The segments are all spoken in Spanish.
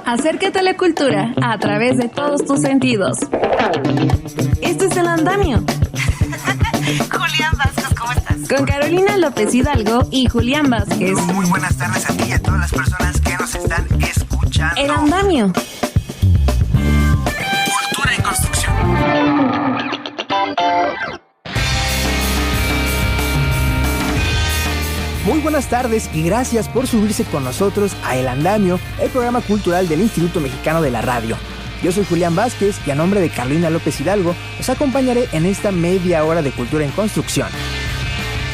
Acércate a la cultura a través de todos tus sentidos. Esto es El Andamio. Julián Vázquez, ¿cómo estás? Con Carolina López Hidalgo y Julián Vázquez. Muy buenas tardes a ti y a todas las personas que nos están escuchando. El Andamio. Cultura en construcción. Muy buenas tardes y gracias por subirse con nosotros a El Andamio, el programa cultural del Instituto Mexicano de la Radio. Yo soy Julián Vázquez y a nombre de Carolina López Hidalgo os acompañaré en esta media hora de cultura en construcción.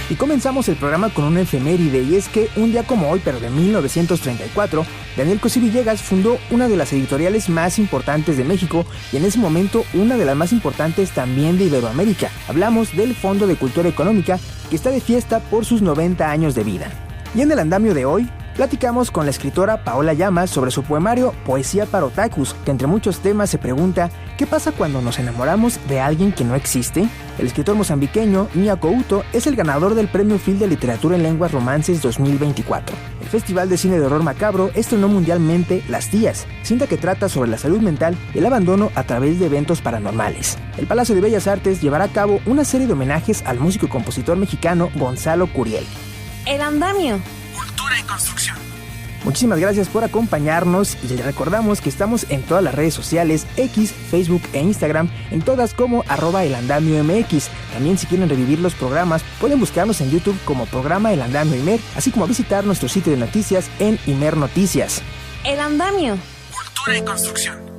Y comenzamos el programa con una efeméride, y es que un día como hoy, pero de 1934, Daniel Cosí Villegas fundó una de las editoriales más importantes de México y en ese momento una de las más importantes también de Iberoamérica. Hablamos del Fondo de Cultura Económica, que está de fiesta por sus 90 años de vida. Y en el andamio de hoy, platicamos con la escritora Paola Llamas sobre su poemario Poesía para Otakus, que entre muchos temas se pregunta ¿qué pasa cuando nos enamoramos de alguien que no existe? El escritor mozambiqueño Nia Couto es el ganador del Premio Phil de Literatura en Lenguas Romances 2024. El Festival de Cine de Horror Macabro estrenó mundialmente Las Tías, cinta que trata sobre la salud mental y el abandono a través de eventos paranormales. El Palacio de Bellas Artes llevará a cabo una serie de homenajes al músico y compositor mexicano Gonzalo Curiel. El Andamio. Cultura en construcción. Muchísimas gracias por acompañarnos y les recordamos que estamos en todas las redes sociales, X, Facebook e Instagram, en todas como @elandamiomx. También si quieren revivir los programas, pueden buscarnos en YouTube como programa El Andamio Imer, así como visitar nuestro sitio de noticias en Imer Noticias. El Andamio. Cultura en construcción.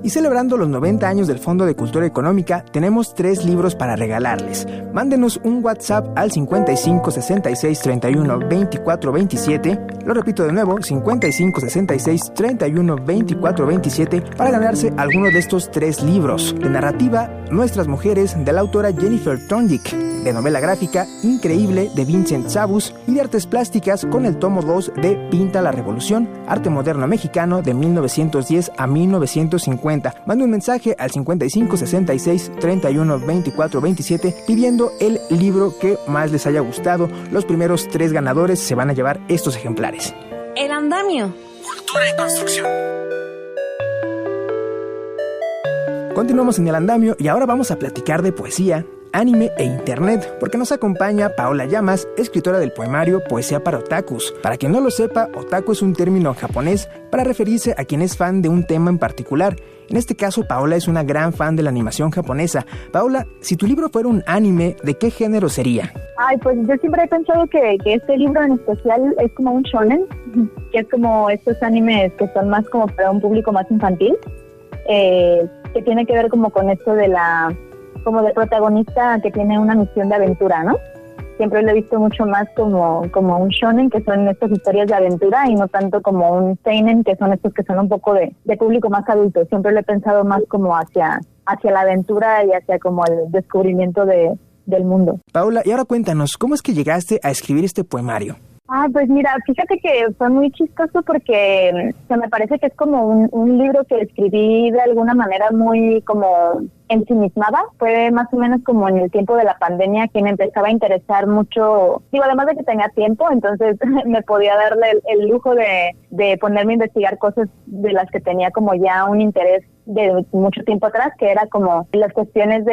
Y celebrando los 90 años del Fondo de Cultura Económica, tenemos 3 libros para regalarles. Mándenos un WhatsApp al 55 66 31 24 27. Lo repito de nuevo, 55 66 31 24 27 para ganarse alguno de estos 3 libros. De narrativa, Nuestras Mujeres, de la autora Jennifer Thorndike. De novela gráfica, Increíble, de Vincent Sabus. Y de artes plásticas, con el tomo 2 de Pinta la Revolución, arte moderno mexicano de 1910 a 1950. Mande un mensaje al 55 66 31 24 27 pidiendo el libro que más les haya gustado. Los primeros 3 ganadores se van a llevar estos ejemplares. El Andamio. Cultura en construcción. Continuamos en El Andamio y ahora vamos a platicar de poesía, anime e internet, porque nos acompaña Paola Llamas, escritora del poemario Poesía para Otakus. Para quien no lo sepa, otaku es un término japonés para referirse a quien es fan de un tema en particular. En este caso, Paola es una gran fan de la animación japonesa. Paola, si tu libro fuera un anime, ¿de qué género sería? Ay, pues yo siempre he pensado que este libro en especial es como un shonen, que es como estos animes que son más como para un público más infantil, que tiene que ver como con esto de como del protagonista que tiene una misión de aventura, ¿no? Siempre lo he visto mucho más como un shonen, que son estas historias de aventura, y no tanto como un seinen, que son estos que son un poco de público más adulto. Siempre lo he pensado más como hacia la aventura y hacia como el descubrimiento del mundo. Paola, y ahora cuéntanos, ¿cómo es que llegaste a escribir este poemario? Pues mira, fíjate que fue muy chistoso porque me parece que es como un libro que escribí de alguna manera muy como ensimismada. Fue más o menos como en el tiempo de la pandemia que me empezaba a interesar mucho. Digo, además de que tenía tiempo, entonces me podía darle el lujo de ponerme a investigar cosas de las que tenía como ya un interés de mucho tiempo atrás, que era como las cuestiones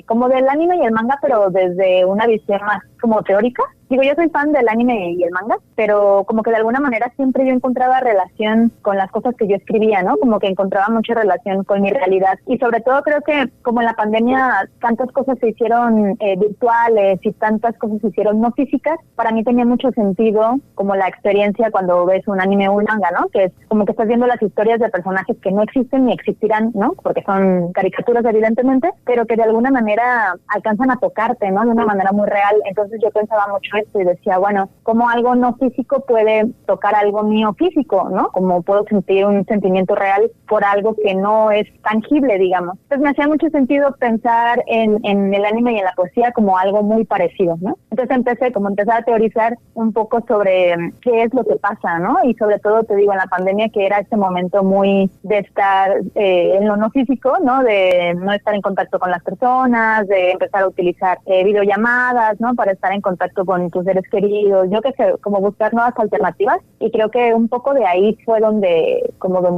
como del anime y el manga, pero desde una visión más como teórica. Digo, yo soy fan del anime y el manga, pero como que de alguna manera siempre yo encontraba relación con las cosas que yo escribía, ¿no? Como que encontraba mucha relación con mi realidad. Y sobre todo creo que como en la pandemia tantas cosas se hicieron virtuales y tantas cosas se hicieron no físicas, para mí tenía mucho sentido como la experiencia cuando ves un anime o un manga, ¿no? Que es como que estás viendo las historias de personajes que no existen ni existirán, ¿no? Porque son caricaturas evidentemente, pero que de alguna manera alcanzan a tocarte, ¿no? De una manera muy real. Entonces yo pensaba mucho esto y decía, bueno, ¿cómo algo no físico puede tocar algo mío físico, ¿no? Como puedo sentir un sentimiento real por algo que no es tangible, digamos. Entonces me hacía mucho sentido pensar en el anime y en la poesía como algo muy parecido, ¿no? Entonces empecé a teorizar un poco sobre qué es lo que pasa, ¿no? Y sobre todo, te digo, en la pandemia, que era este momento muy de estar en lo no físico, ¿no? De no estar en contacto con las personas, de empezar a utilizar videollamadas, ¿no? Para estar en contacto con con tus seres queridos, yo qué sé, como buscar nuevas alternativas, y creo que un poco de ahí fue donde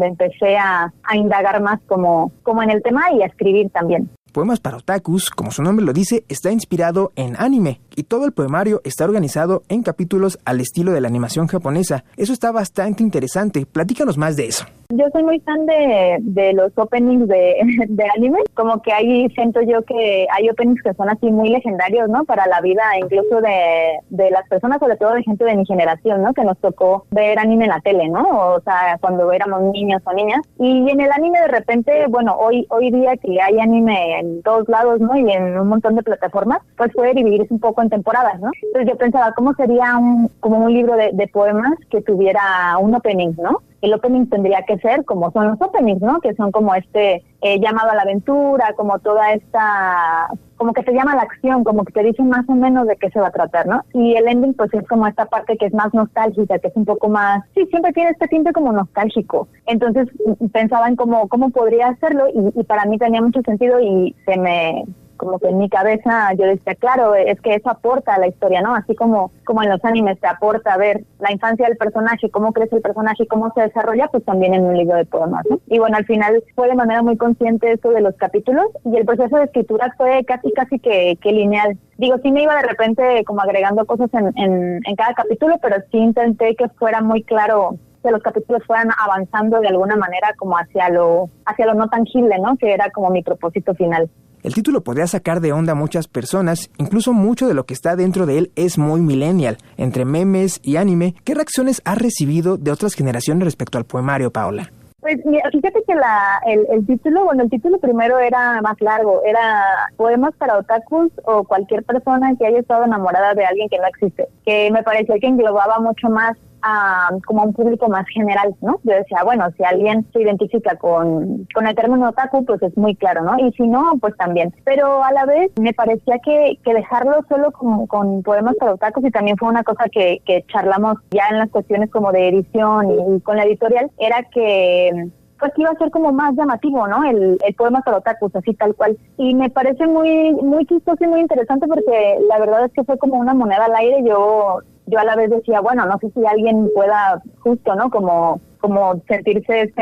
empecé a indagar más como en el tema y a escribir también. Poemas para Otakus, como su nombre lo dice, está inspirado en anime, y todo el poemario está organizado en capítulos al estilo de la animación japonesa. Eso está bastante interesante. Platícanos más de eso. Yo soy muy fan de los openings de anime, como que ahí siento yo que hay openings que son así muy legendarios, ¿no? Para la vida, incluso de las personas, sobre todo de gente de mi generación, ¿no? Que nos tocó ver anime en la tele, ¿no? O sea, cuando éramos niños o niñas. Y en el anime de repente, bueno, hoy día que hay anime en todos lados, ¿no? Y en un montón de plataformas, pues puede dividirse un poco en temporadas, ¿no? Entonces yo pensaba, ¿cómo sería como un libro de poemas que tuviera un opening, ¿no? El opening tendría que ser como son los openings, ¿no? Que son como llamado a la aventura, como toda esta, como que te llama a la acción, como que te dicen más o menos de qué se va a tratar, ¿no? Y el ending pues es como esta parte que es más nostálgica, que es un poco más, sí, siempre tiene este tinte como nostálgico. Entonces pensaba en cómo podría hacerlo y para mí tenía mucho sentido y como que en mi cabeza yo decía, claro, es que eso aporta a la historia, ¿no? Así como en los animes te aporta ver la infancia del personaje, cómo crece el personaje y cómo se desarrolla, pues también en un libro de poemas, ¿no? Y bueno, al final fue de manera muy consciente esto de los capítulos y el proceso de escritura fue casi que lineal. Digo, sí me iba de repente como agregando cosas en cada capítulo, pero sí intenté que fuera muy claro, que los capítulos fueran avanzando de alguna manera como hacia lo no tangible, ¿no? Que era como mi propósito final. El título podría sacar de onda a muchas personas, incluso mucho de lo que está dentro de él es muy millennial. Entre memes y anime, ¿qué reacciones has recibido de otras generaciones respecto al poemario, Paola? Pues mira, fíjate que el título primero era más largo, era Poemas para Otakus o cualquier persona que haya estado enamorada de alguien que no existe, que me parecía que englobaba mucho más como a un público más general, ¿no? Yo decía, bueno, si alguien se identifica con el término otaku, pues es muy claro, ¿no? Y si no, pues también. Pero a la vez me parecía que dejarlo solo con poemas para otakus, y también fue una cosa que charlamos ya en las cuestiones como de edición y con la editorial, era que pues iba a ser como más llamativo, ¿no? El poema para otakus, así tal cual. Y me parece muy, muy chistoso y muy interesante porque la verdad es que fue como una moneda al aire. Yo a la vez decía, bueno, no sé si alguien pueda justo, ¿no? Como sentirse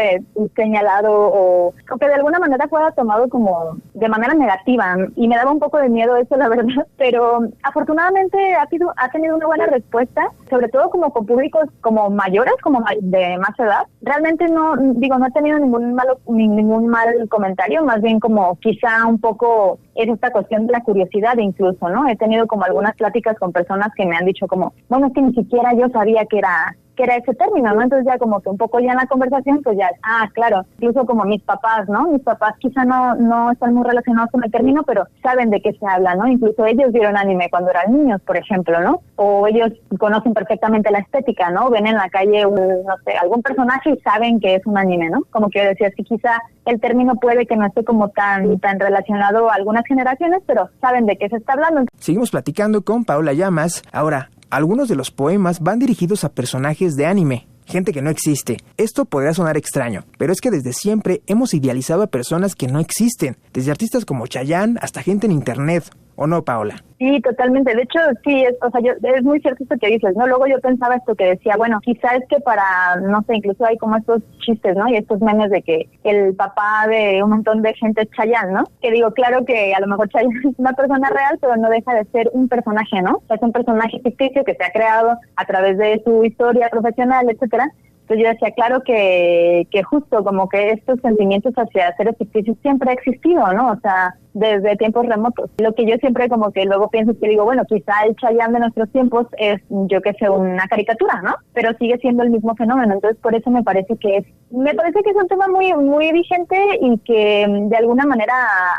señalado o que de alguna manera fuera tomado como de manera negativa, y me daba un poco de miedo eso, la verdad, pero afortunadamente ha tenido una buena respuesta, sobre todo como con públicos como mayores, como de más edad. Realmente no he tenido ningún mal comentario, más bien como quizá un poco es esta cuestión de la curiosidad incluso, ¿no? He tenido como algunas pláticas con personas que me han dicho como, bueno, es que ni siquiera yo sabía que era ese término, ¿no? Entonces ya como que un poco ya en la conversación, pues ya, claro, incluso como mis papás, ¿no? Mis papás quizá no están muy relacionados con el término, pero saben de qué se habla, ¿no? Incluso ellos vieron anime cuando eran niños, por ejemplo, ¿no? O ellos conocen perfectamente la estética, ¿no? Ven en la calle algún personaje y saben que es un anime, ¿no? Como que yo decía, sí, quizá el término puede que no esté como tan relacionado a algunas generaciones, pero saben de qué se está hablando. Seguimos platicando con Paola Llamas. Ahora, algunos de los poemas van dirigidos a personajes de anime, gente que no existe. Esto podría sonar extraño, pero es que desde siempre hemos idealizado a personas que no existen, desde artistas como Chayanne hasta gente en internet. ¿O no, Paola? Sí, totalmente. De hecho, sí, es muy cierto esto que dices, ¿no? Luego yo pensaba esto que decía, bueno, quizá es que para, no sé, incluso hay como estos chistes, ¿no? Y estos memes de que el papá de un montón de gente es Chayanne, ¿no? Que digo, claro que a lo mejor Chayanne es una persona real, pero no deja de ser un personaje, ¿no? Es un personaje ficticio que se ha creado a través de su historia profesional, etcétera. Entonces yo decía, claro que justo como que estos sentimientos hacia seres ficticios siempre ha existido, ¿no? O sea, desde tiempos remotos. Lo que yo siempre como que luego pienso es que digo, bueno, quizá el Chayanne de nuestros tiempos es, yo qué sé, una caricatura, ¿no? Pero sigue siendo el mismo fenómeno. Entonces por eso me parece que es un tema muy, muy vigente y que de alguna manera,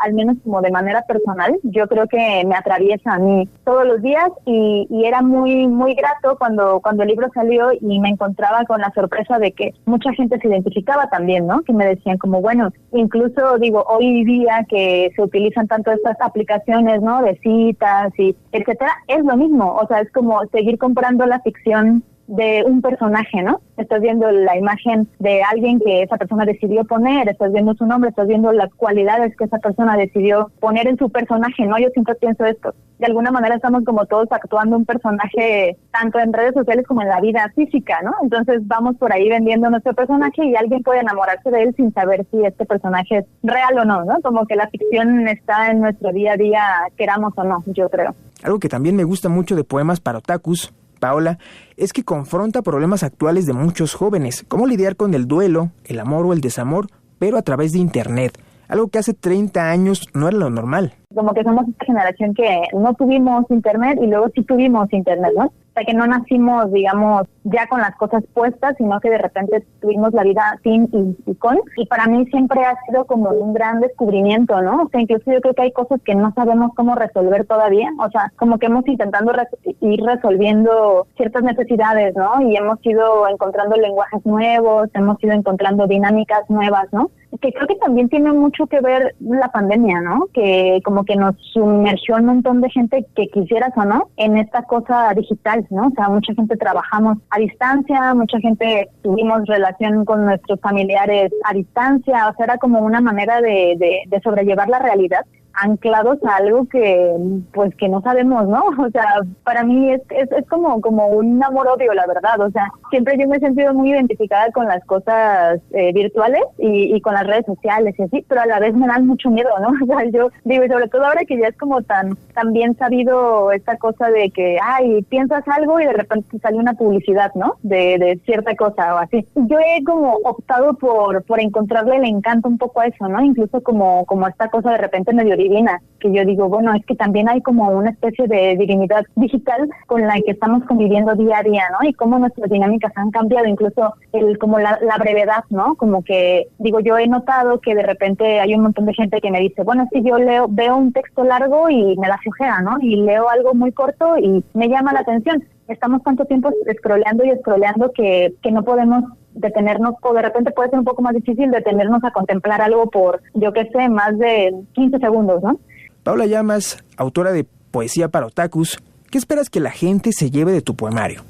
al menos como de manera personal, yo creo que me atraviesa a mí todos los días y era muy, muy grato cuando el libro salió y me encontraba con la sorpresa de que mucha gente se identificaba también, ¿no? Que me decían como, bueno, incluso digo, hoy día que se utilizan tanto estas aplicaciones, ¿no? De citas y etcétera, es lo mismo, o sea, es como seguir comprando la ficción de un personaje, ¿no? Estás viendo la imagen de alguien que esa persona decidió poner, estás viendo su nombre, estás viendo las cualidades que esa persona decidió poner en su personaje, ¿no? Yo siempre pienso esto. De alguna manera estamos como todos actuando un personaje tanto en redes sociales como en la vida física, ¿no? Entonces vamos por ahí vendiendo nuestro personaje y alguien puede enamorarse de él sin saber si este personaje es real o no, ¿no? Como que la ficción está en nuestro día a día, queramos o no, yo creo. Algo que también me gusta mucho de Poemas para Otakus, Paola, es que confronta problemas actuales de muchos jóvenes, cómo lidiar con el duelo, el amor o el desamor, pero a través de internet, algo que hace 30 años no era lo normal. Como que somos esta generación que no tuvimos internet y luego sí tuvimos internet, ¿no? O sea, que no nacimos, digamos, ya con las cosas puestas, sino que de repente tuvimos la vida sin y con. Y para mí siempre ha sido como un gran descubrimiento, ¿no? O sea, incluso yo creo que hay cosas que no sabemos cómo resolver todavía. O sea, como que hemos intentando ir resolviendo ciertas necesidades, ¿no? Y hemos ido encontrando lenguajes nuevos, hemos ido encontrando dinámicas nuevas, ¿no? Que creo que también tiene mucho que ver la pandemia, ¿no? Que como que nos sumergió un montón de gente que quisieras o no en esta cosa digital, ¿no? O sea, mucha gente trabajamos a distancia, mucha gente tuvimos relación con nuestros familiares a distancia, o sea, era como una manera de sobrellevar la realidad anclados a algo que pues que no sabemos, ¿no? O sea, para mí es como un amor-odio, la verdad. O sea, siempre yo me he sentido muy identificada con las cosas virtuales y con las redes sociales y así, pero a la vez me dan mucho miedo, ¿no? O sea, yo digo, y sobre todo ahora que ya es como tan bien sabido esta cosa de que, piensas algo y de repente sale una publicidad, ¿no? De cierta cosa o así. Yo he como optado por encontrarle el encanto un poco a eso, ¿no? Incluso como esta cosa de repente medio divina, que yo digo, bueno, es que también hay como una especie de divinidad digital con la que estamos conviviendo día a día, ¿no? Y cómo nuestras dinámicas han cambiado, incluso como la brevedad, ¿no? Como que, digo, yo he notado que de repente hay un montón de gente que me dice, bueno, si yo veo un texto largo y me da flojera, ¿no? Y leo algo muy corto y me llama la atención. Estamos tanto tiempo scrolleando que no podemos detenernos, o de repente puede ser un poco más difícil detenernos a contemplar algo por, yo qué sé, más de 15 segundos, ¿no? Paola Llamas, autora de Poesía para Otakus, ¿qué esperas que la gente se lleve de tu poemario?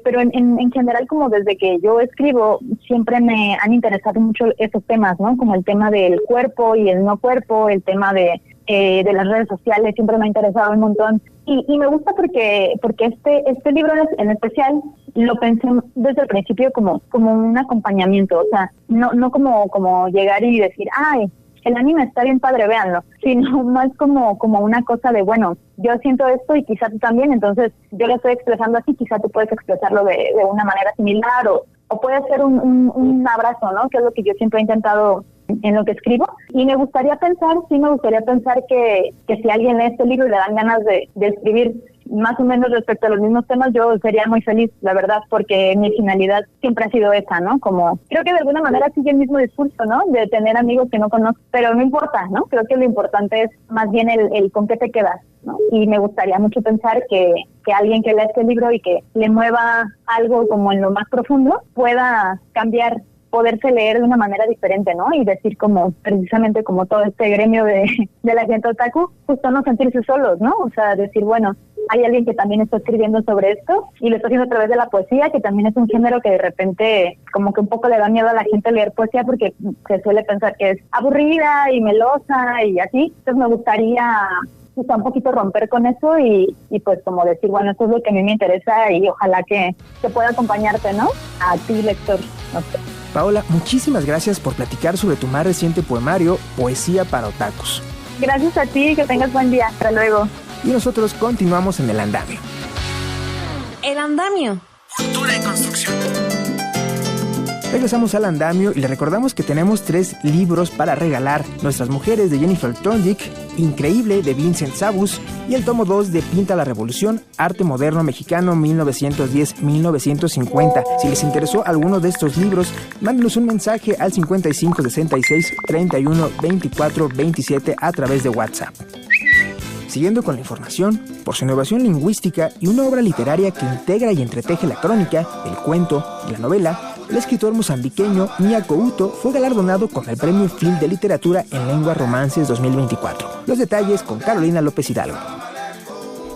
Pero en general, como desde que yo escribo, siempre me han interesado mucho esos temas, ¿no? Como el tema del cuerpo y el no cuerpo, el tema de las redes sociales, siempre me ha interesado un montón. Y me gusta porque este libro en especial lo pensé desde el principio como un acompañamiento, o sea, no como llegar y decir, el anime está bien padre, véanlo, sino más como una cosa de, bueno, yo siento esto y quizá tú también, entonces yo lo estoy expresando así, quizá tú puedes expresarlo de una manera similar, o puede ser un abrazo, ¿no? Que es lo que yo siempre he intentado en lo que escribo. Y me gustaría pensar que si alguien lee este libro y le dan ganas de escribir más o menos respecto a los mismos temas, yo sería muy feliz, la verdad, porque mi finalidad siempre ha sido esa, ¿no? Como, creo que de alguna manera sigue el mismo discurso, ¿no? De tener amigos que no conozco, pero no importa, ¿no? Creo que lo importante es más bien el con qué te quedas, ¿no? Y me gustaría mucho pensar que alguien que lea este libro y que le mueva algo como en lo más profundo, pueda cambiar, poderse leer de una manera diferente, ¿no? Y decir como, precisamente como todo este gremio de la gente otaku, justo no sentirse solos, ¿no? O sea, decir, bueno, hay alguien que también está escribiendo sobre esto y lo está haciendo a través de la poesía, que también es un género que de repente como que un poco le da miedo a la gente leer poesía porque se suele pensar que es aburrida y melosa y así. Entonces me gustaría un poquito romper con eso y pues como decir, bueno, esto es lo que a mí me interesa y ojalá que pueda acompañarte, ¿no? A ti, lector. No sé. Paola, muchísimas gracias por platicar sobre tu más reciente poemario, Poesía para Otakus. Gracias a ti, que tengas buen día. Hasta luego. Y nosotros continuamos en El Andamio. El Andamio. Cultura y construcción. Regresamos al Andamio y le recordamos que tenemos 3 libros para regalar: Nuestras Mujeres de Jennifer Thorndick, Increíble de Vincent Sabus y el tomo 2 de Pinta la Revolución, Arte Moderno Mexicano 1910-1950. Si les interesó alguno de estos libros, mándenos un mensaje al 55 66 31 24 27 a través de WhatsApp. Siguiendo con la información, por su innovación lingüística y una obra literaria que integra y entreteje la crónica, el cuento y la novela, el escritor mozambiqueño Mia Couto fue galardonado con el Premio Phil de Literatura en Lengua Romances 2024. Los detalles con Carolina López Hidalgo.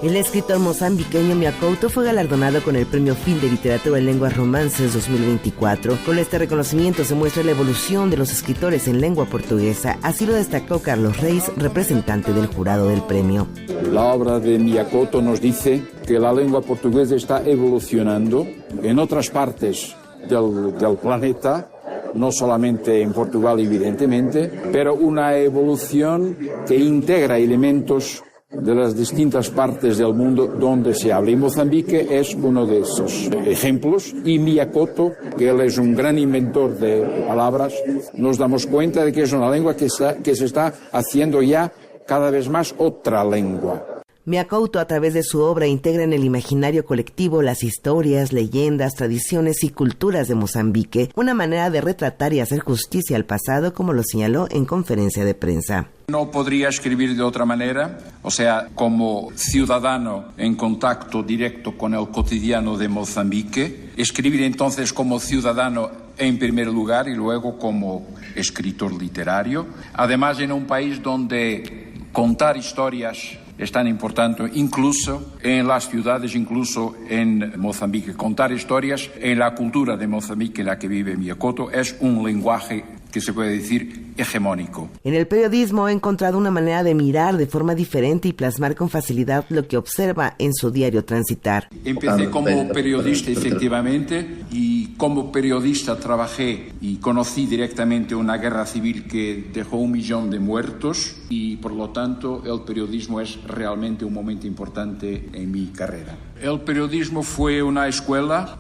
El escritor mozambiqueño Mia Couto fue galardonado con el Premio Phil de Literatura en Lenguas Romances 2024. Con este reconocimiento se muestra la evolución de los escritores en lengua portuguesa, así lo destacó Carlos Reis, representante del jurado del premio. La obra de Mia Couto nos dice que la lengua portuguesa está evolucionando en otras partes del planeta, no solamente en Portugal evidentemente, pero una evolución que integra elementos de las distintas partes del mundo donde se habla. Y Mozambique es uno de esos ejemplos. Y Mia Couto, que él es un gran inventor de palabras, nos damos cuenta de que es una lengua que se está haciendo ya cada vez más otra lengua. Mia Couto, a través de su obra, integra en el imaginario colectivo las historias, leyendas, tradiciones y culturas de Mozambique, una manera de retratar y hacer justicia al pasado, como lo señaló en conferencia de prensa. No podría escribir de otra manera, o sea, como ciudadano en contacto directo con el cotidiano de Mozambique, escribir entonces como ciudadano en primer lugar y luego como escritor literario, además en un país donde contar historias es tan importante, incluso en las ciudades, incluso en Mozambique. Contar historias en la cultura de Mozambique en la que vive Mia Couto es un lenguaje que se puede decir hegemónico. En el periodismo he encontrado una manera de mirar de forma diferente y plasmar con facilidad lo que observa en su diario transitar. Empecé como periodista, efectivamente, y como periodista trabajé y conocí directamente una guerra civil que dejó 1 millón de muertos y, por lo tanto, el periodismo es realmente un momento importante en mi carrera. El periodismo fue una escuela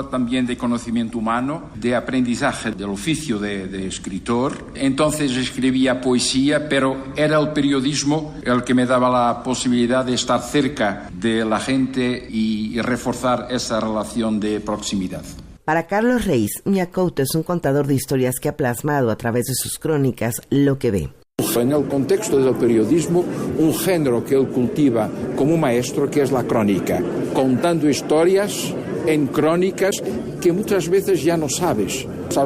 también de conocimiento humano, de aprendizaje del oficio de escritor. Entonces escribía poesía, pero era el periodismo el que me daba la posibilidad de estar cerca de la gente y reforzar esa relación de proximidad. Para Carlos Reis, Mia Couto es un contador de historias que ha plasmado a través de sus crónicas lo que ve. En el contexto del periodismo, un género que él cultiva como un maestro, que es la crónica, contando historias en crónicas que muchas veces ya no sabes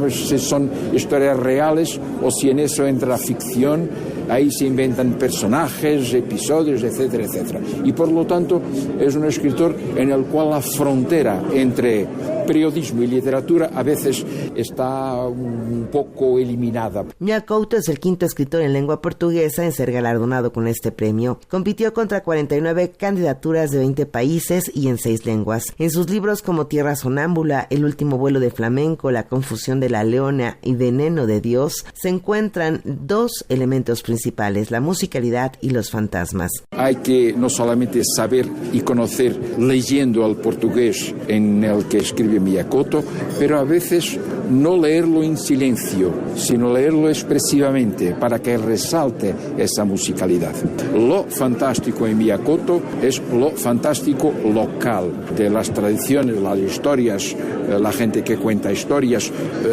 si son historias reales o si en eso entra la ficción. Ahí se inventan personajes, episodios, etcétera, etcétera. Y por lo tanto es un escritor en el cual la frontera entre periodismo y literatura a veces está un poco eliminada. Mia Couto es el 5º escritor en lengua portuguesa en ser galardonado con este premio. Compitió contra 49 candidaturas de 20 países y en 6 lenguas. En sus libros como Tierra Sonámbula, El último vuelo de flamenco, La confusión de la leona y Veneno de Dios, se encuentran 2 elementos principales: la musicalidad y los fantasmas. Hay que no solamente saber y conocer leyendo el portugués en el que escribe Mia Couto, pero a veces no leerlo en silencio, sino leerlo expresivamente para que resalte esa musicalidad. Lo fantástico en Mia Couto es lo fantástico local, de las tradiciones, las historias, la gente que cuenta historias,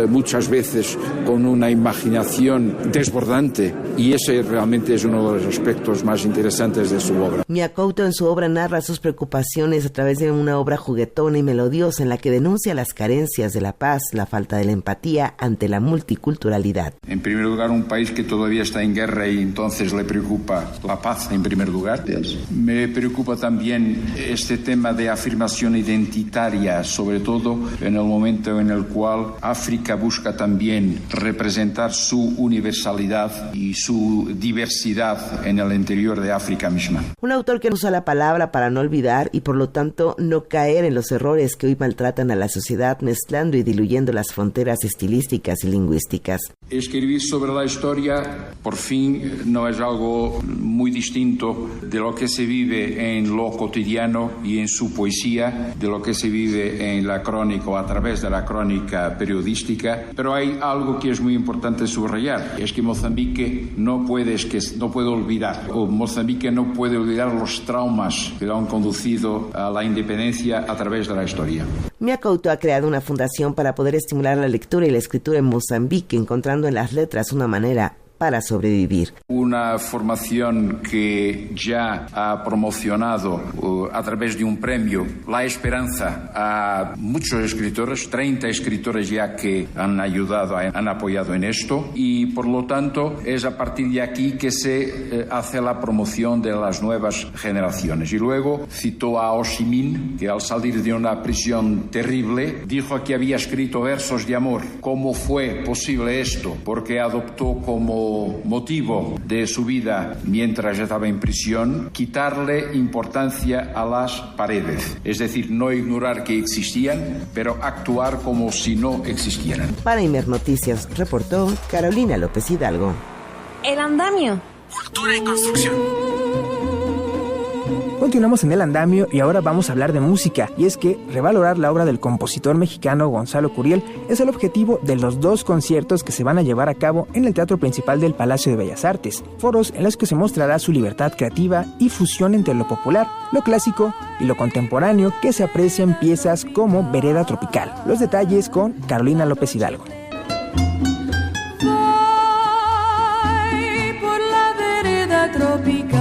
muchas veces con una imaginación desbordante, y ese realmente es uno de los aspectos más interesantes de su obra. Mia Couto en su obra narra sus preocupaciones a través de una obra juguetona y melodiosa en la que denuncia las carencias de la paz, la falta de la empatía ante la multiculturalidad. En primer lugar, un país que todavía está en guerra y entonces le preocupa la paz en primer lugar. Me preocupa también este tema de afirmación identitaria, sobre todo en el momento en el cual África busca también representar su universalidad y su diversidad en el interior de África misma. Un autor que usa la palabra para no olvidar y por lo tanto no caer en los errores que hoy maltratan a la sociedad, mezclando y diluyendo las fronteras estilísticas y lingüísticas. Escribir sobre la historia, por fin, no es algo muy distinto de lo que se vive en lo cotidiano y en su poesía, de lo que se vive en la crónica o a través de la crónica periodística, pero hay algo que es muy importante subrayar, es que Mozambique no puede olvidar, o Mozambique no puede olvidar los traumas que lo han conducido a la independencia a través de la historia. Mia Couto ha creado una fundación para poder estimular la lectura y la escritura en Mozambique, encontrando en las letras una manera para sobrevivir. Una formación que ya ha promocionado a través de un premio la esperanza a muchos escritores, 30 escritores ya que han ayudado, han apoyado en esto, y por lo tanto es a partir de aquí que se hace la promoción de las nuevas generaciones. Y luego citó a Ho Chi Minh, que al salir de una prisión terrible dijo que había escrito versos de amor. ¿Cómo fue posible esto? Porque adoptó como motivo de su vida mientras estaba en prisión quitarle importancia a las paredes, es decir, no ignorar que existían, pero actuar como si no existieran. Para Imer Noticias reportó Carolina López Hidalgo. El andamio. Cultura y construcción. Continuamos en el andamio y ahora vamos a hablar de música, y es que revalorar la obra del compositor mexicano Gonzalo Curiel es el objetivo de los 2 conciertos que se van a llevar a cabo en el Teatro Principal del Palacio de Bellas Artes, foros en los que se mostrará su libertad creativa y fusión entre lo popular, lo clásico y lo contemporáneo, que se aprecia en piezas como Vereda Tropical. Los detalles con Carolina López Hidalgo. Voy por la vereda tropical.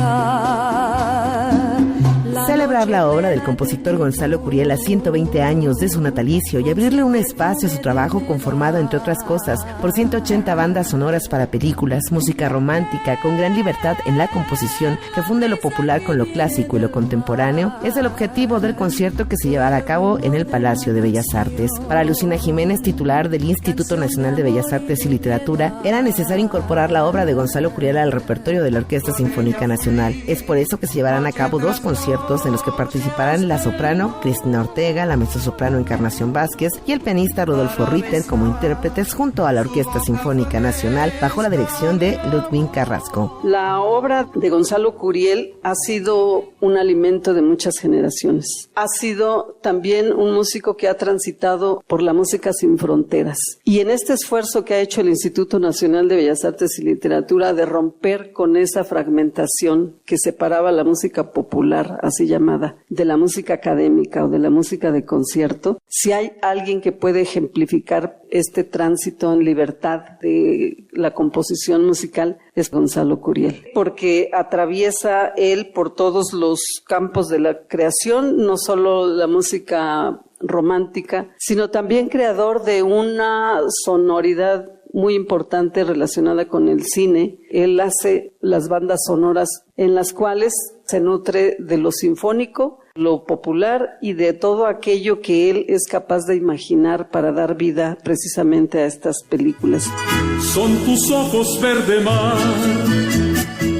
Celebrar la obra del compositor Gonzalo Curiel a 120 años de su natalicio y abrirle un espacio a su trabajo conformado, entre otras cosas, por 180 bandas sonoras para películas, música romántica con gran libertad en la composición que funde lo popular con lo clásico y lo contemporáneo, es el objetivo del concierto que se llevará a cabo en el Palacio de Bellas Artes. Para Lucina Jiménez, titular del Instituto Nacional de Bellas Artes y Literatura, era necesario incorporar la obra de Gonzalo Curiel al repertorio de la Orquesta Sinfónica Nacional. Es por eso que se llevarán a cabo 2 conciertos en los que participarán la soprano Cristina Ortega, la mezzosoprano Encarnación Vázquez y el pianista Rodolfo Ritter como intérpretes junto a la Orquesta Sinfónica Nacional bajo la dirección de Ludwig Carrasco. La obra de Gonzalo Curiel ha sido un alimento de muchas generaciones. Ha sido también un músico que ha transitado por la música sin fronteras. Y en este esfuerzo que ha hecho el Instituto Nacional de Bellas Artes y Literatura de romper con esa fragmentación que separaba la música popular, así llamada, de la música académica o de la música de concierto, si hay alguien que puede ejemplificar este tránsito en libertad de la composición musical, es Gonzalo Curiel, porque atraviesa él por todos los campos de la creación, no solo la música romántica, sino también creador de una sonoridad muy importante relacionada con el cine. Él hace las bandas sonoras en las cuales se nutre de lo sinfónico, lo popular y de todo aquello que él es capaz de imaginar para dar vida precisamente a estas películas. Son tus ojos verde mar.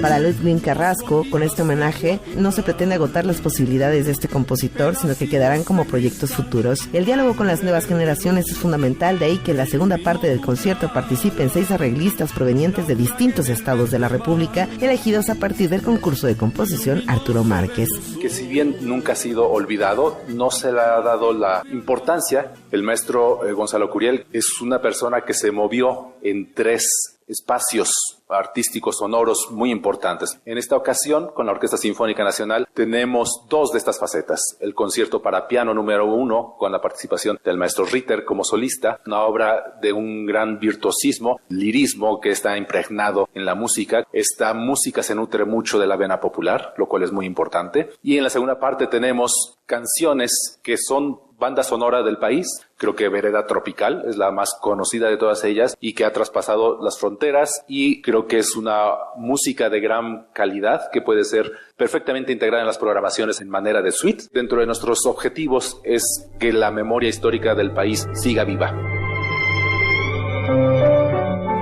Para Ludwig Carrasco, con este homenaje, no se pretende agotar las posibilidades de este compositor, sino que quedarán como proyectos futuros. El diálogo con las nuevas generaciones es fundamental, de ahí que en la segunda parte del concierto participen 6 arreglistas provenientes de distintos estados de la República, elegidos a partir del concurso de composición Arturo Márquez. Que si bien nunca ha sido olvidado, no se le ha dado la importancia. El maestro Gonzalo Curiel es una persona que se movió en 3 espacios artísticos sonoros muy importantes. En esta ocasión, con la Orquesta Sinfónica Nacional, tenemos 2 de estas facetas. El concierto para piano número 1, con la participación del maestro Ritter como solista, una obra de un gran virtuosismo, lirismo que está impregnado en la música. Esta música se nutre mucho de la vena popular, lo cual es muy importante. Y en la segunda parte tenemos canciones que son banda sonora del país. Creo que Vereda Tropical es la más conocida de todas ellas y que ha traspasado las fronteras, y creo que es una música de gran calidad que puede ser perfectamente integrada en las programaciones en manera de suite. Dentro de nuestros objetivos es que la memoria histórica del país siga viva.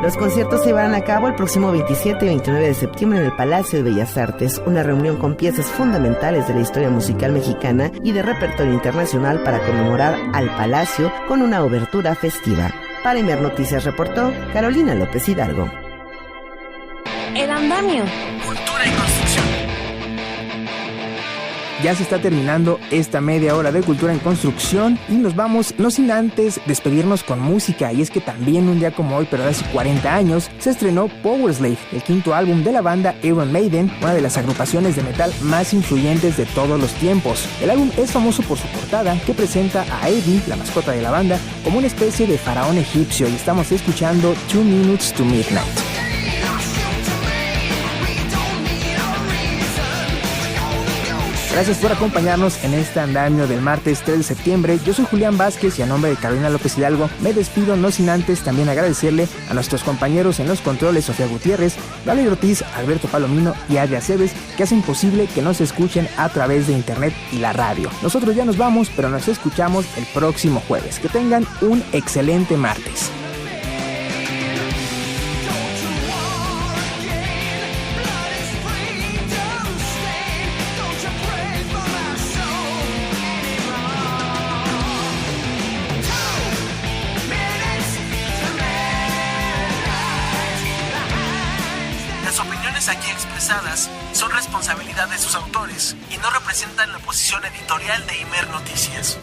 Los conciertos se llevarán a cabo el próximo 27 y 29 de septiembre en el Palacio de Bellas Artes, una reunión con piezas fundamentales de la historia musical mexicana y de repertorio internacional para conmemorar al Palacio con una obertura festiva. Para Imer Noticias reportó Carolina López Hidalgo. El andamio. Cultura y construcción. Ya se está terminando esta media hora de Cultura en Construcción y nos vamos, no sin antes despedirnos con música. Y es que también un día como hoy, pero de hace 40 años, se estrenó Powerslave, el 5º álbum de la banda Iron Maiden, una de las agrupaciones de metal más influyentes de todos los tiempos. El álbum es famoso por su portada, que presenta a Eddie, la mascota de la banda, como una especie de faraón egipcio, y estamos escuchando 2 Minutes to Midnight. Gracias por acompañarnos en este andamio del martes 3 de septiembre. Yo soy Julián Vázquez y a nombre de Carolina López Hidalgo me despido, no sin antes también agradecerle a nuestros compañeros en los controles, Sofía Gutiérrez, Valerio Ortiz, Alberto Palomino y Adria Aceves, que hacen posible que nos escuchen a través de internet y la radio. Nosotros ya nos vamos, pero nos escuchamos el próximo jueves. Que tengan un excelente martes. Las opiniones aquí expresadas son responsabilidad de sus autores y no representan la posición editorial de Imer Noticias.